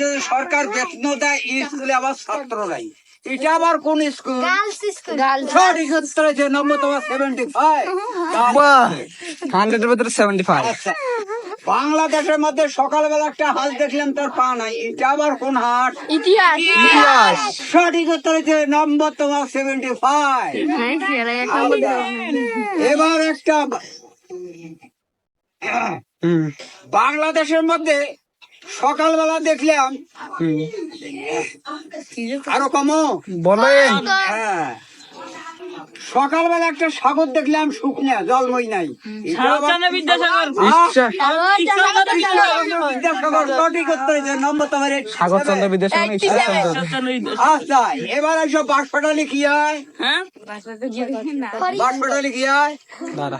হচ্ছে যে সরকার বেতন দেয় স্কুলে আবার ছাত্র নাই, এটা আবার কোন স্কুল? সঠিক উত্তর হচ্ছে নম্বর তোমার 75। 100 এর ভিতরে 75। আচ্ছা, বাংলাদেশের মধ্যে সকালবেলা একটা হাট দেখলাম, তার পা নাই, এটা আবার কোন হাট? ইতিহাস। সঠিক উত্তর হচ্ছে নম্বর তোমার 75। এবার একটা বাংলাদেশের মধ্যে সকালবেলা দেখলাম, আরো কমো বলেন। হ্যাঁ, সকালবেলা একটা সাগর দেখলাম শুকনা, জলমই নাই, এটা আবার- বিদ্যাসাগর। বিদ্যাসাগর। সঠিক উত্তর হচ্ছে নম্বর তোমার 87। সাগরচন্দ্র বিদ্যাসাগর, ঈশ্বরচন্দ্র। আচ্ছা, এবার এসো বাঁশপাটালি কি হয়? হ্যাঁ, বাঁশপাটালি কি হয়? দাঁড়া।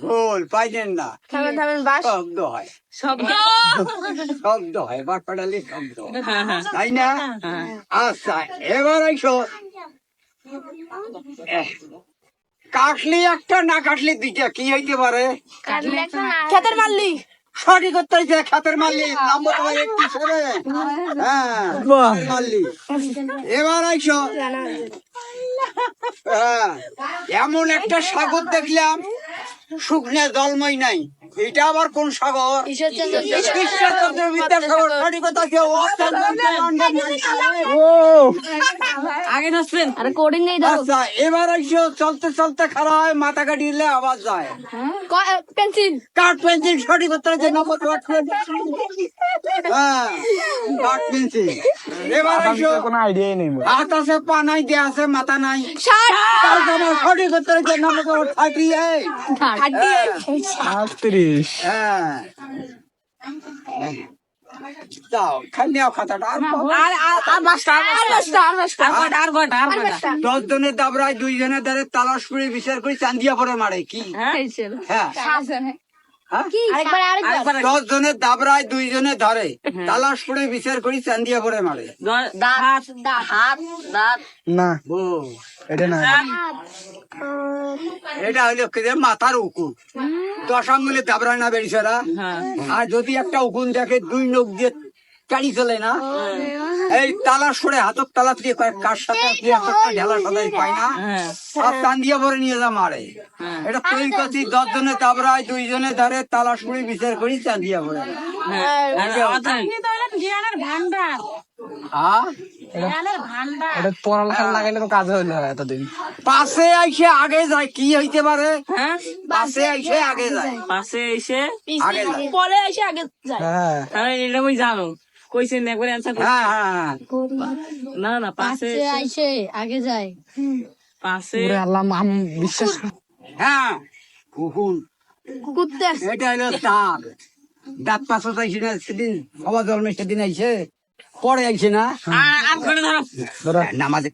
ভুল, পাইলেন না, শব্দ হয়, শব্দ হয়, বাঁশপাটালি শব্দ, তাই না? আচ্ছা, এবার এসো কাটলি একটা, না কাটলি দুইটা, কি হইতে পারে? খেতের মারলি সঠিক উত্তর হচ্ছে খাতের মারলি, নম্বর তোমার 87। হ্যাঁ, মারলি। এবার আইসো, হ্যাঁ, এমন একটা সাগর দেখলাম শুকনা, জলমই নাই, এটা আবার কোন সাগর? ঈশ্বরচন্দ্র বিদ্যাসাগর। সঠিক কথা হচ্ছে আগে নাচবেন। আরে কোডিং নেই ধরো আচ্ছা, এবার আইসো চলতে চলতে খারাপ হয়, মাথা কাটিলে আওয়াজ যায়, পেন্সিল কাঠ পেন্সিল। সঠিক উত্তর হচ্ছে নম্বর তোমার 20। হ্যাঁ, কাঠ পেন্সিল। এবার আইসো কোনো আইডিয়াই নেই। হাত আছে, পা নাই, দেহ আছে, মাথা নাই, তার জন্য সঠিক উত্তর হচ্ছে নম্বর তোমার 38। 38। হ্যাঁ, যাও খালি খাতাটা আর আর কয়টা? 10 জনের দাবরায় 2 জনের দ্বারে তালাশ করে বিচার করে চান্দিয়া পরে মারে, কি? হ্যাঁ, হ্যাঁ? আরেকবার 10 জনের দাবরায় 2 জনে ধরে, তালাশ করে বিচার করে চান্দিয়া পরে মারে। না, ও, এটা না। এটা হইলো কি যে মাথার উকুন, 10 আঙ্গুলে দাবরায় না বেরিয়েছেরা। আর যদি একটা উকুন দেখে 2 নখ দিয়ে গাড়ি চলে না, এই তালাশ করে হাতক তালা দিয়ে কার সাথে ঢেলা সদাই পায় না, আর টান দিয়ে ভরে নিয়ে যা মারে। এটা তুই কাছি 10 জনের দাবরায় 2 জনে ধরে, তালাশ করে বিচার করি চান দিয়া ভরে। জ্ঞানের ভান্ডার। হ্যাঁ, এটা পড়ালেখা লাগাইলে তো কাজ হইলো এতদিন। পাশে আইসে আগে যায়, কি হইতে পারে? হ্যাঁ, পাশে আইসে আগে যায়, পাশে এসে আগে যায়। পরে এসে আগে যায় হ্যাঁ, আমি এটা আমি জানো কইছেন একবার অ্যান্সার হ্যাঁ, হ্যাঁ, না না পাশে আইসে আগে যায় পাশে ওরে আল্লাহ, আমি বিশ্বাস করি। হ্যাঁ, উকুন। কুত্তে এটা হলো তার দাঁত পাশে আইসে না, সেদিন বাবা জন্মে সেদিন আইসে, পরে আইসে না আর করে ধরো ধরো। নামাজে